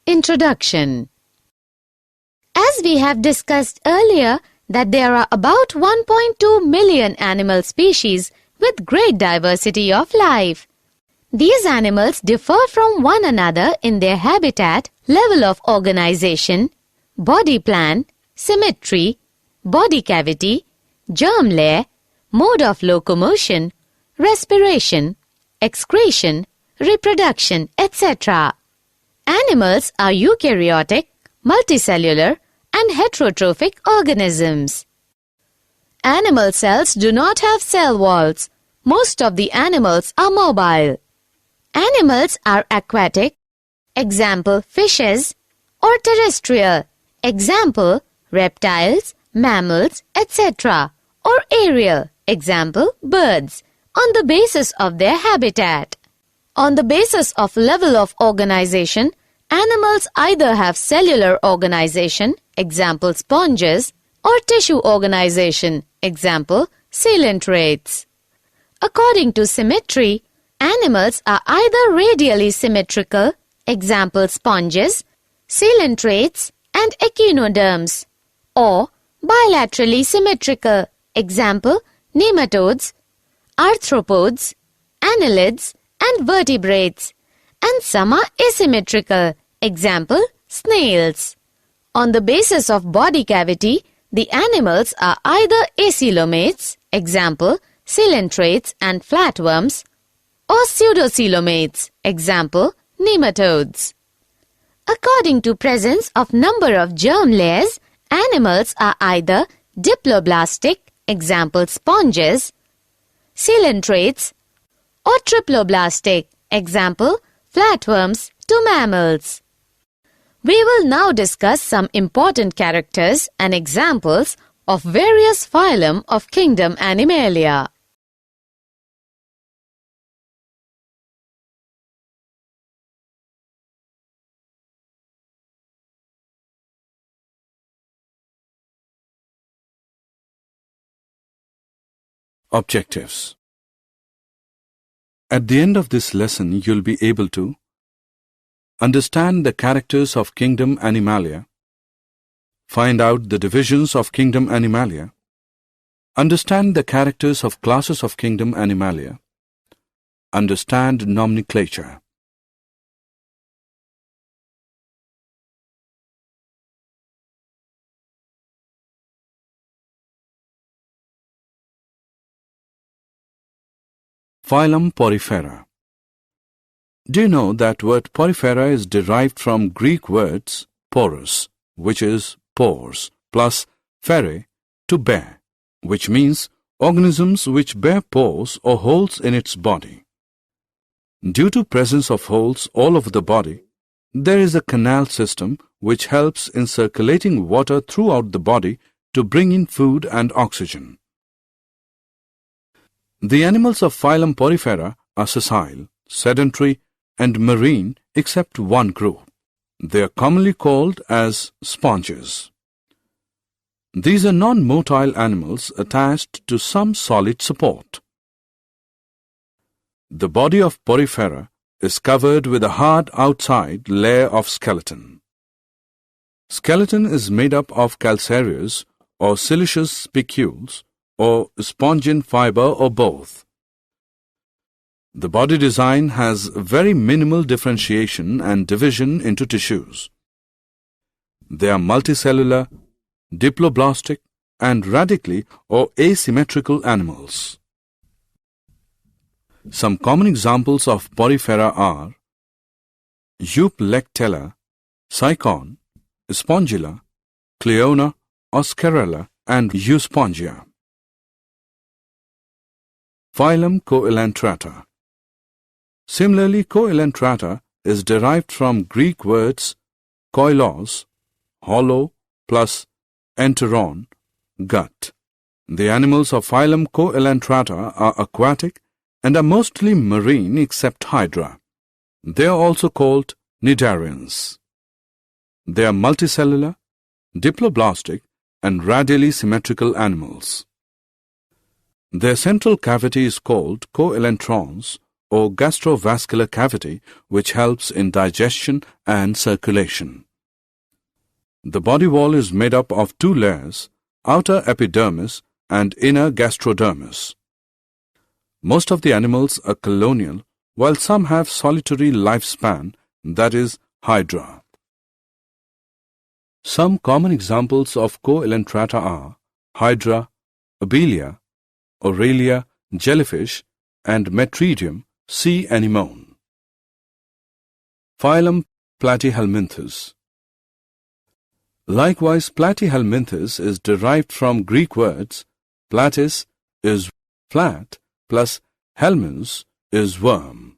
Introduction. As we have discussed earlier that there are about 1.2 million animal species with great diversity of life. These animals differ from one another in their habitat, level of organization, body plan, symmetry, body cavity, germ layer, mode of locomotion, respiration, excretion, reproduction, etc. Animals are eukaryotic, multicellular, and heterotrophic organisms. Animal cells do not have cell walls. Most of the animals are mobile. Animals are aquatic, example fishes, or terrestrial, example reptiles, mammals, etc., or aerial, example birds, on the basis of their habitat. On the basis of level of organization, animals either have cellular organization, example sponges, or tissue organization, example coelentrates. According to symmetry, animals are either radially symmetrical, example sponges, coelentrates, and echinoderms, or bilaterally symmetrical, example nematodes, arthropods, annelids, and vertebrates, and some are asymmetrical, example snails. On the basis of body cavity, the animals are either acoelomates, example coelentrates and flatworms, or pseudocoelomates, example nematodes. According to presence of number of germ layers, animals are either diploblastic, example sponges, coelentrates, or triploblastic, example flatworms to mammals. We will now discuss some important characters and examples of various phylum of kingdom Animalia. Objectives. At the end of this lesson, you'll be able to understand the characters of kingdom Animalia, find out the divisions of kingdom Animalia, understand the characters of classes of kingdom Animalia, understand nomenclature. Phylum Porifera. Do you know that word porifera is derived from Greek words porous, which is pores, plus fere, to bear, which means organisms which bear pores or holes in its body. Due to presence of holes all over the body, there is a canal system which helps in circulating water throughout the body to bring in food and oxygen. The animals of phylum Porifera are sessile, sedentary, and marine except one group. They are commonly called as sponges. These are non-motile animals attached to some solid support. The body of Porifera is covered with a hard outside layer of skeleton. Skeleton is made up of calcareous or siliceous spicules or spongin fiber or both. The body design has very minimal differentiation and division into tissues. They are multicellular, diploblastic, and radically or asymmetrical animals. Some common examples of Porifera are Euplectella, Cycon, Spongilla, Cleona, Oscarella, and Euspongia. Phylum Coelentrata. Similarly, Coelentrata is derived from Greek words koilos, hollow, plus enteron, gut. The animals of phylum Coelentrata are aquatic and are mostly marine except Hydra. They are also called cnidarians. They are multicellular, diploblastic, and radially symmetrical animals. Their central cavity is called coelentrons or gastrovascular cavity which helps in digestion and circulation. The body wall is made up of two layers, outer epidermis and inner gastrodermis. Most of the animals are colonial, while some have solitary lifespan, that is, hydra. Some common examples of coelentrata are hydra, abelia, aurelia, jellyfish, and metridium, sea anemone. Phylum Platyhelminthes. Likewise, Platyhelminthes is derived from Greek words platys is flat plus helminths is worm.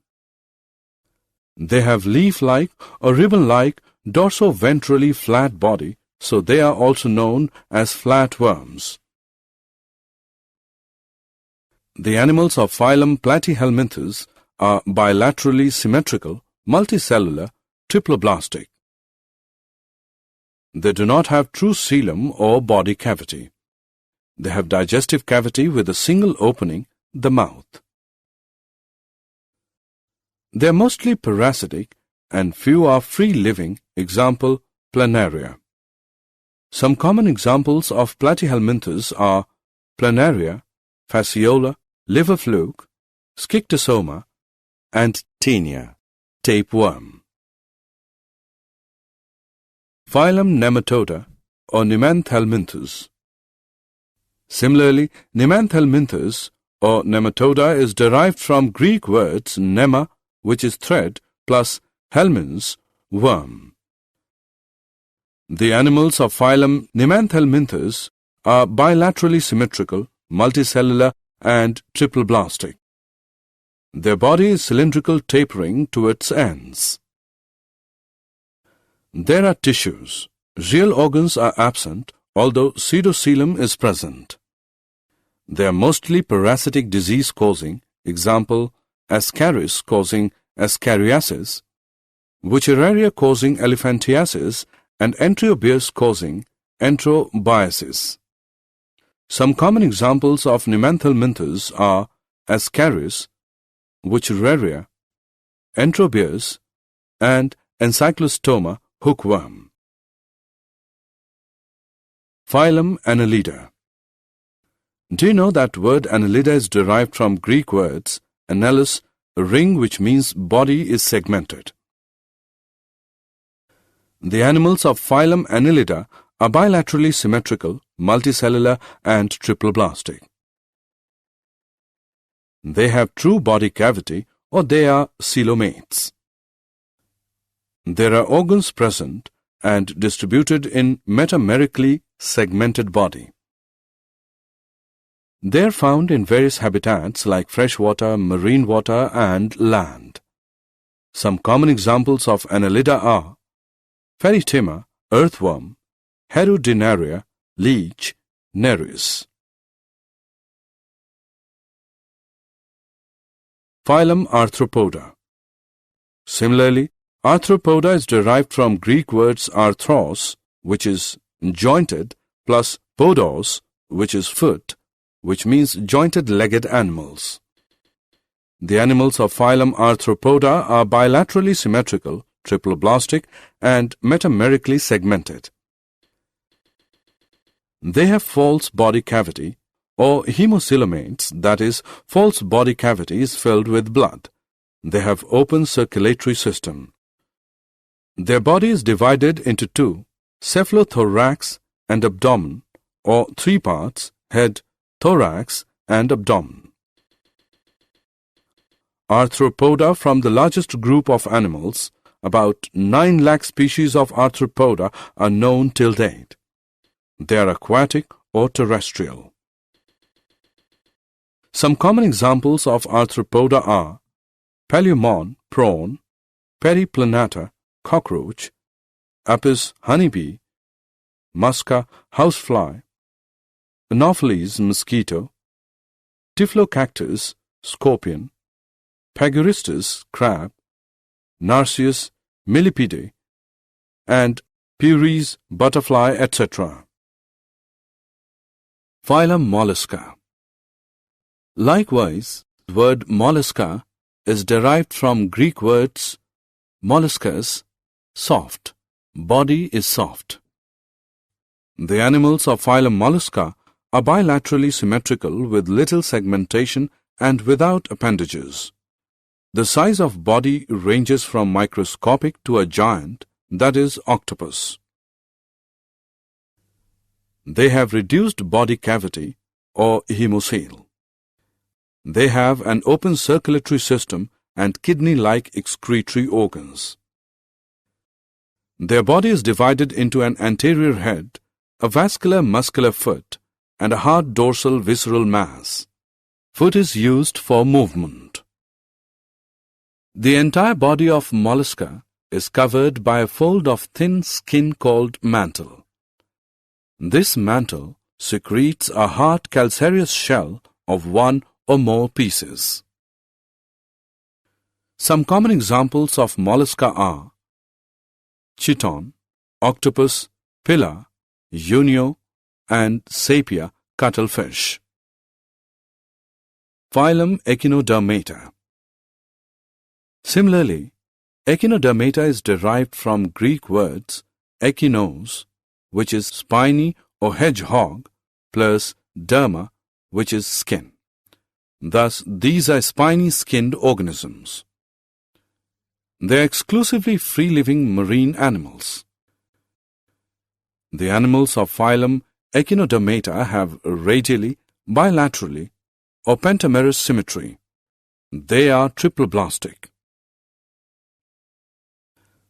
They have leaf-like or ribbon-like dorso-ventrally flat body, so they are also known as flatworms. The animals of phylum Platyhelminthes are bilaterally symmetrical, multicellular, triploblastic. They do not have true coelom or body cavity. They have digestive cavity with a single opening, the mouth. They are mostly parasitic and few are free-living, example, planaria. Some common examples of Platyhelminthes are planaria, fasciola, liver fluke, schistosoma, and taenia, tapeworm. Phylum Nematoda or Nemanthelminthes. Similarly, Nemanthelminthes or Nematoda is derived from Greek words nema, which is thread, plus helminths, worm. The animals of phylum Nemanthelminthes are bilaterally symmetrical, multicellular, and triploblastic. Their body is cylindrical, tapering to its ends. There are tissues. Real organs are absent, although pseudocoelom is present. They are mostly parasitic disease-causing, example, Ascaris causing ascariasis, Wuchereria causing elephantiasis, and Enterobius causing enterobiasis. Some common examples of Nemanthelminthes are Ascaris, Wuchereria, Enterobius, and Encyclostoma hookworm. Phylum Annelida. Do you know that word Annelida is derived from Greek words annelus, a ring, which means body is segmented? The animals of phylum Annelida are bilaterally symmetrical, multicellular, and triploblastic. They have true body cavity, or they are coelomates. There are organs present and distributed in metamerically segmented body. They are found in various habitats like freshwater, marine water, and land. Some common examples of Annelida are Ferritima, earthworm, Herudinaria, leech, Nereis. Phylum Arthropoda. Similarly, Arthropoda is derived from Greek words arthros, which is jointed, plus podos, which is foot, which means jointed-legged animals. The animals of phylum Arthropoda are bilaterally symmetrical, triploblastic, and metamerically segmented. They have false body cavity, or hemocoelomates, that is, false body cavity is filled with blood. They have open circulatory system. Their body is divided into two, cephalothorax and abdomen, or three parts, head, thorax, and abdomen. Arthropoda from the largest group of animals, about 9 lakh species of arthropoda are known till date. They are aquatic or terrestrial. Some common examples of arthropoda are Paleomon, prawn, Periplanata, cockroach, Apis, honeybee, Musca, housefly, Anopheles, mosquito, Typhlocactus, scorpion, Paguristus, crab, Narcissus, millipede, and Puris, butterfly, etc. Phylum Mollusca. Likewise, the word mollusca is derived from Greek words molluscus, soft, body is soft. The animals of phylum Mollusca are bilaterally symmetrical with little segmentation and without appendages. The size of body ranges from microscopic to a giant, that is, octopus. They have reduced body cavity or hemocoel. They have an open circulatory system and kidney-like excretory organs. Their body is divided into an anterior head, a vascular muscular foot, and a hard dorsal visceral mass. Foot is used for movement. The entire body of mollusca is covered by a fold of thin skin called mantle. This mantle secretes a hard calcareous shell of one or more pieces. Some common examples of mollusca are chiton, octopus, pilla, unio, and sepia cuttlefish. Phylum Echinodermata. Similarly, Echinodermata is derived from Greek words echinos, which is spiny or hedgehog, plus derma, which is skin. Thus, these are spiny-skinned organisms. They are exclusively free-living marine animals. The animals of phylum Echinodermata have radially, bilaterally, or pentamerous symmetry. They are triploblastic.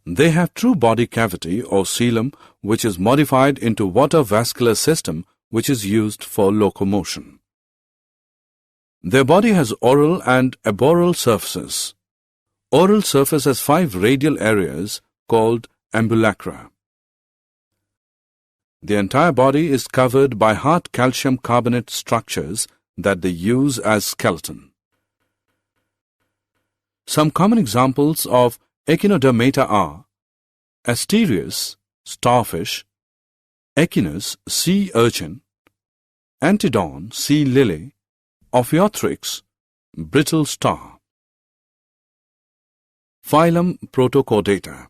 They have true body cavity or coelom, which is modified into water vascular system, which is used for locomotion. Their body has oral and aboral surfaces. Oral surface has 5 radial areas called ambulacra. The entire body is covered by hard calcium carbonate structures that they use as skeleton. Some common examples of Echinodermata are Asterius, starfish, Echinus, sea urchin, Antedon, sea lily, Ophiothrix, brittle star. Phylum Protochordata.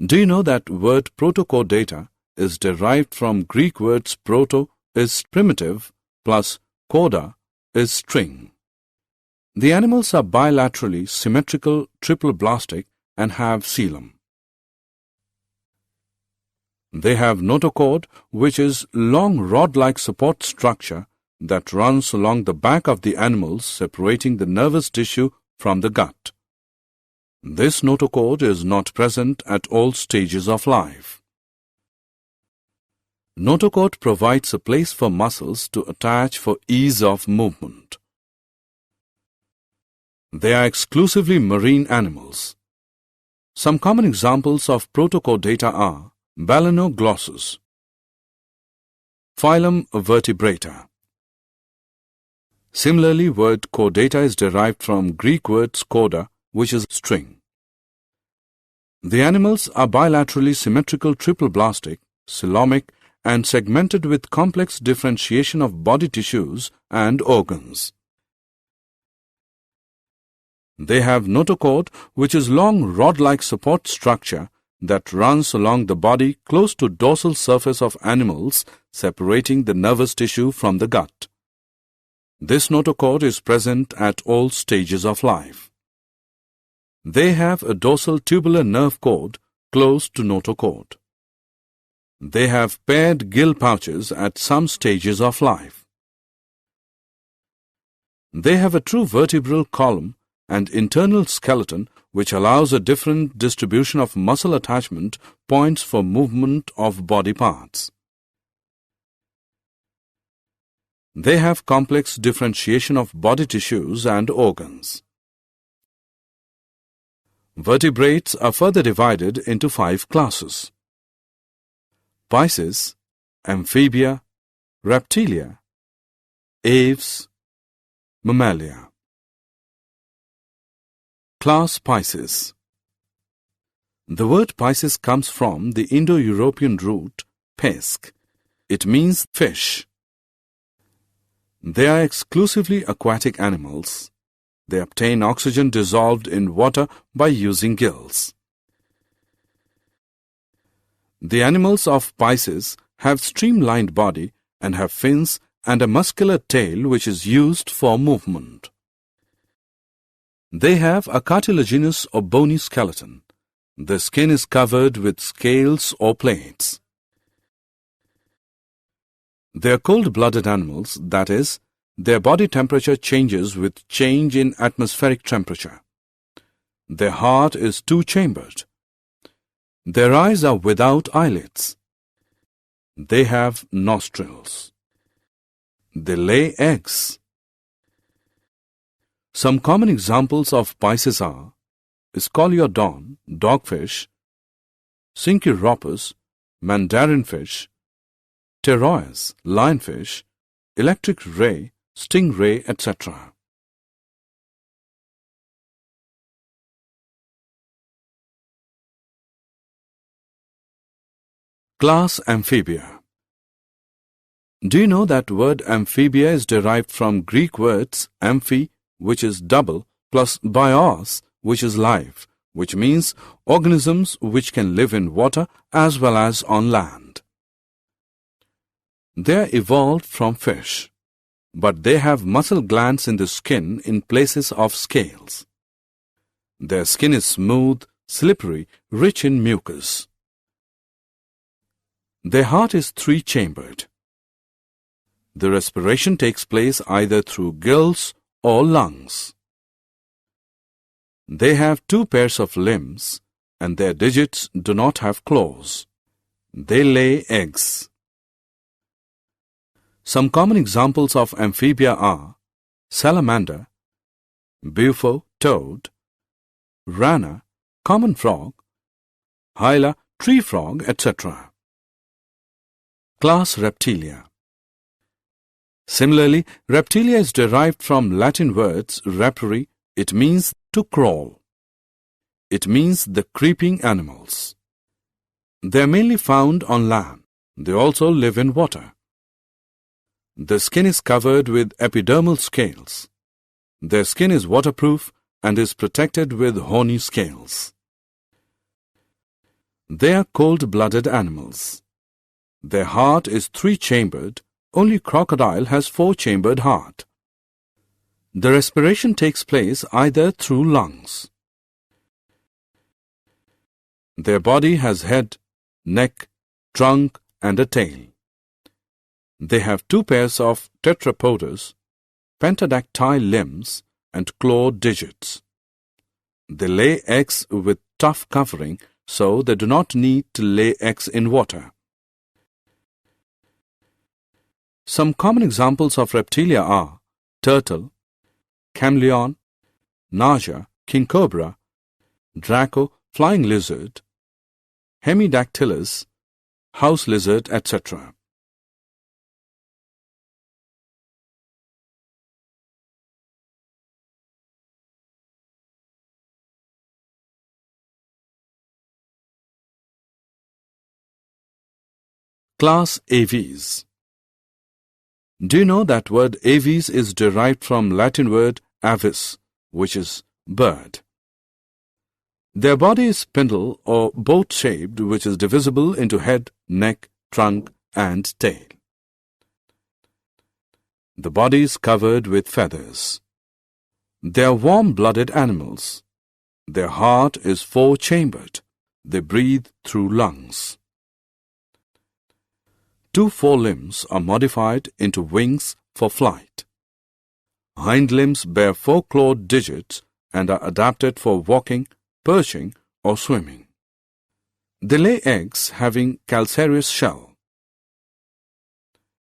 Do you know that word Protochordata is derived from Greek words proto is primitive plus chorda is string. The animals are bilaterally symmetrical triploblastic and have coelom. They have notochord, which is long rod-like support structure that runs along the back of the animals, separating the nervous tissue from the gut. This notochord is not present at all stages of life. Notochord provides a place for muscles to attach for ease of movement. They are exclusively marine animals. Some common examples of Protochordata are Balanoglossus. Phylum Vertebrata. Similarly, word chordata is derived from Greek words chorda, which is string. The animals are bilaterally symmetrical triploblastic, coelomic, and segmented with complex differentiation of body tissues and organs. They have notochord, which is long rod-like support structure that runs along the body close to dorsal surface of animals, separating the nervous tissue from the gut. This notochord is present at all stages of life. They have a dorsal tubular nerve cord close to notochord. They have paired gill pouches at some stages of life. They have a true vertebral column and internal skeleton which allows a different distribution of muscle attachment points for movement of body parts. They have complex differentiation of body tissues and organs. Vertebrates are further divided into 5 classes: Pisces, Amphibia, Reptilia, Aves, Mammalia. Class Pisces. The word Pisces comes from the Indo-European root pesk. It means fish. They are exclusively aquatic animals. They obtain oxygen dissolved in water by using gills. The animals of Pisces have streamlined body and have fins and a muscular tail which is used for movement. They have a cartilaginous or bony skeleton. The skin is covered with scales or plates. They are cold-blooded animals, that is, their body temperature changes with change in atmospheric temperature. Their heart is two-chambered. Their eyes are without eyelids. They have nostrils. They lay eggs. Some common examples of Pisces are Scoliodon, dogfish, Syncheuropus, mandarin fish, Pterois, lionfish, electric ray, stingray, etc. Class Amphibia. Do you know that word amphibia is derived from Greek words amphi, which is double, plus bios, which is life, which means organisms which can live in water as well as on land. They are evolved from fish, but they have muscle glands in the skin in places of scales. Their skin is smooth, slippery, rich in mucus. Their heart is three-chambered. The respiration takes place either through gills or lungs. They have two pairs of limbs, and their digits do not have claws. They lay eggs. Some common examples of amphibia are salamander, bufo, toad, rana, common frog, hyla, tree frog, etc. Class Reptilia. Similarly, reptilia is derived from Latin words repere. It means to crawl. It means the creeping animals. They are mainly found on land. They also live in water. The skin is covered with epidermal scales. Their skin is waterproof and is protected with horny scales. They are cold-blooded animals. Their heart is three-chambered. Only crocodile has four-chambered heart. The respiration takes place either through lungs. Their body has head, neck, trunk, and a tail. They have two pairs of tetrapods, pentadactyl limbs, and clawed digits. They lay eggs with tough covering, so they do not need to lay eggs in water. Some common examples of reptilia are turtle, chameleon, naja, king cobra, draco, flying lizard, hemidactylus, house lizard, etc. Class Aves. Do you know that word aves is derived from Latin word avis, which is bird? Their body is spindle or boat-shaped, which is divisible into head, neck, trunk, and tail. The body is covered with feathers. They are warm-blooded animals. Their heart is four-chambered. They breathe through lungs. Two forelimbs are modified into wings for flight. Hind limbs bear four clawed digits and are adapted for walking, perching, or swimming. They lay eggs having calcareous shell.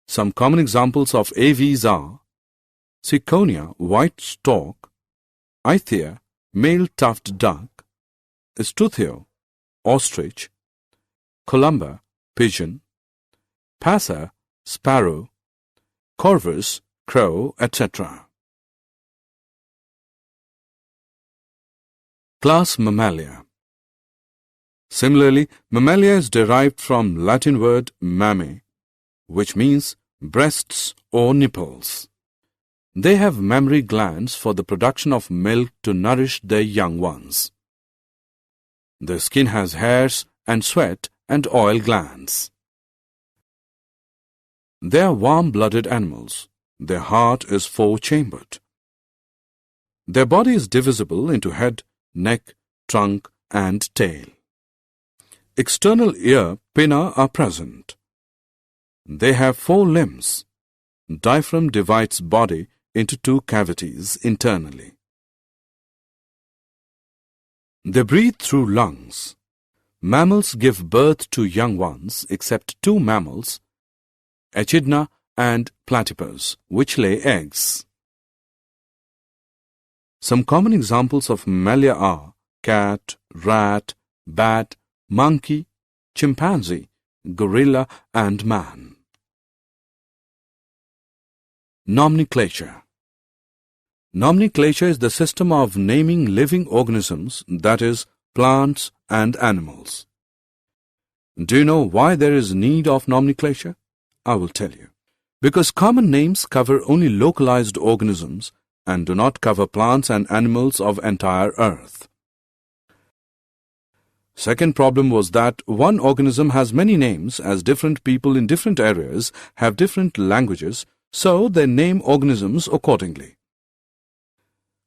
Some common examples of aves are Ciconia, white stork, Ithia, male tuft duck, Estuthio, ostrich, Columba, pigeon, Passer, sparrow, Corvus, crow, etc. Class Mammalia. Similarly, Mammalia is derived from Latin word mamme, which means breasts or nipples. They have mammary glands for the production of milk to nourish their young ones. Their skin has hairs and sweat and oil glands. They are warm-blooded animals. Their heart is four-chambered. Their body is divisible into head, neck, trunk, and tail. External ear pinna are present. They have four limbs. Diaphragm divides body into two cavities internally. They breathe through lungs. Mammals give birth to young ones except two mammals, echidna and platypus, which lay eggs. Some common examples of mammalia are cat, rat, bat, monkey, chimpanzee, gorilla, and man. Nomenclature. Nomenclature is the system of naming living organisms, that is, plants and animals. Do you know why there is need of nomenclature? I will tell you. Because common names cover only localized organisms and do not cover plants and animals of entire earth. Second problem was that one organism has many names as different people in different areas have different languages, so they name organisms accordingly.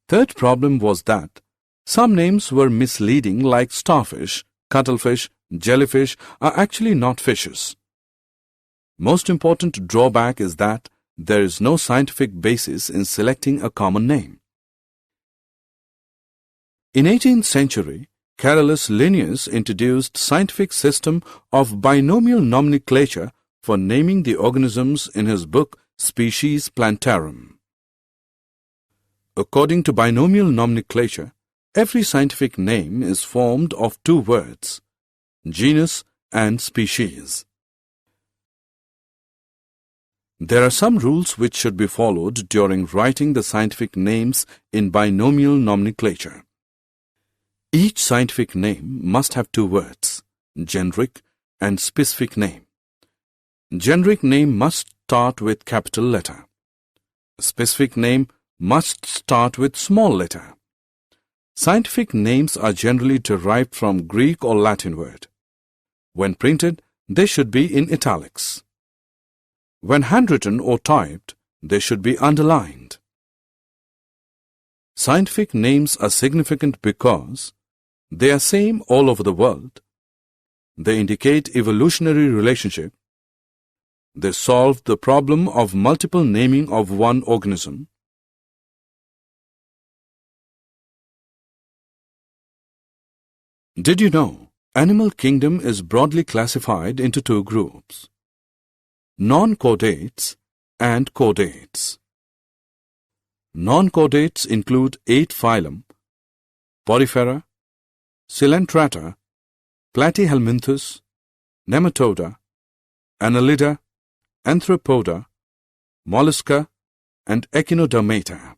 Third problem was that some names were misleading, like starfish, cuttlefish, jellyfish are actually not fishes. Most important drawback is that there is no scientific basis in selecting a common name. In 18th century, Carolus Linnaeus introduced scientific system of binomial nomenclature for naming the organisms in his book Species Plantarum. According to binomial nomenclature, every scientific name is formed of two words, genus and species. There are some rules which should be followed during writing the scientific names in binomial nomenclature. Each scientific name must have two words, generic and specific name. Generic name must start with capital letter. Specific name must start with small letter. Scientific names are generally derived from Greek or Latin word. When printed, they should be in italics. When handwritten or typed, they should be underlined. Scientific names are significant because they are same all over the world. They indicate evolutionary relationship. They solve the problem of multiple naming of one organism. Did you know animal kingdom is broadly classified into two groups? Non-chordates and chordates. Non-chordates include 8 phylum, Porifera, Coelenterata, Platyhelminthes, Nematoda, Annelida, Arthropoda, Mollusca, and Echinodermata.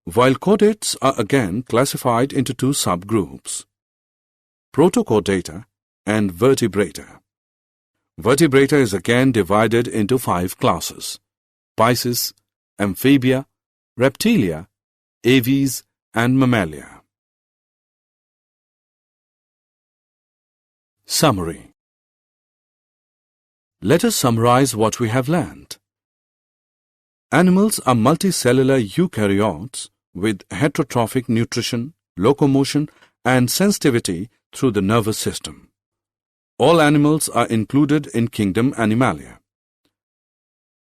While chordates are again classified into two subgroups, Protochordata and Vertebrata. Vertebrata is again divided into 5 classes: Pisces, Amphibia, Reptilia, Aves, and Mammalia. Summary. Let us summarize what we have learned. Animals are multicellular eukaryotes with heterotrophic nutrition, locomotion, and sensitivity through the nervous system. All animals are included in kingdom Animalia.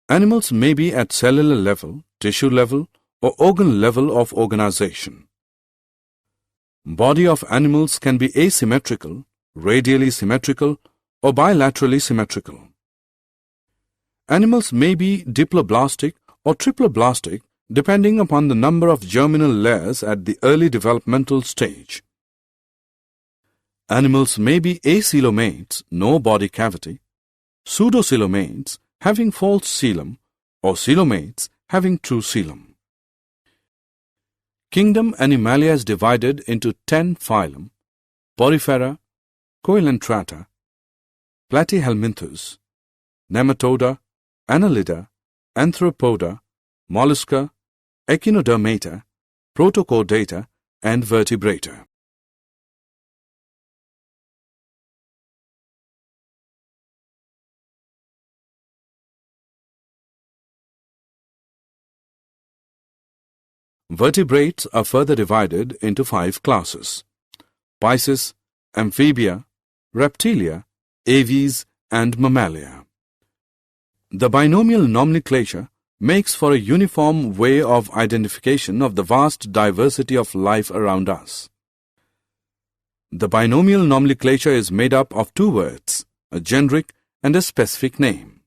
Animals may be at cellular level, tissue level, or organ level of organization. Body of animals can be asymmetrical, radially symmetrical, or bilaterally symmetrical. Animals may be diploblastic or triploblastic depending upon the number of germinal layers at the early developmental stage. Animals may be acoelomates, no body cavity, pseudocoelomates, having false coelom, or coelomates, having true coelom. Kingdom Animalia is divided into 10 phylum, Porifera, Coelenterata, Platyhelminthes, Nematoda, Annelida, Arthropoda, mollusca, echinodermata, protochordata, and vertebrata. Vertebrates are further divided into 5 classes: Pisces, Amphibia, Reptilia, Aves, and Mammalia. The binomial nomenclature makes for a uniform way of identification of the vast diversity of life around us. The binomial nomenclature is made up of 2 words, a generic and a specific name.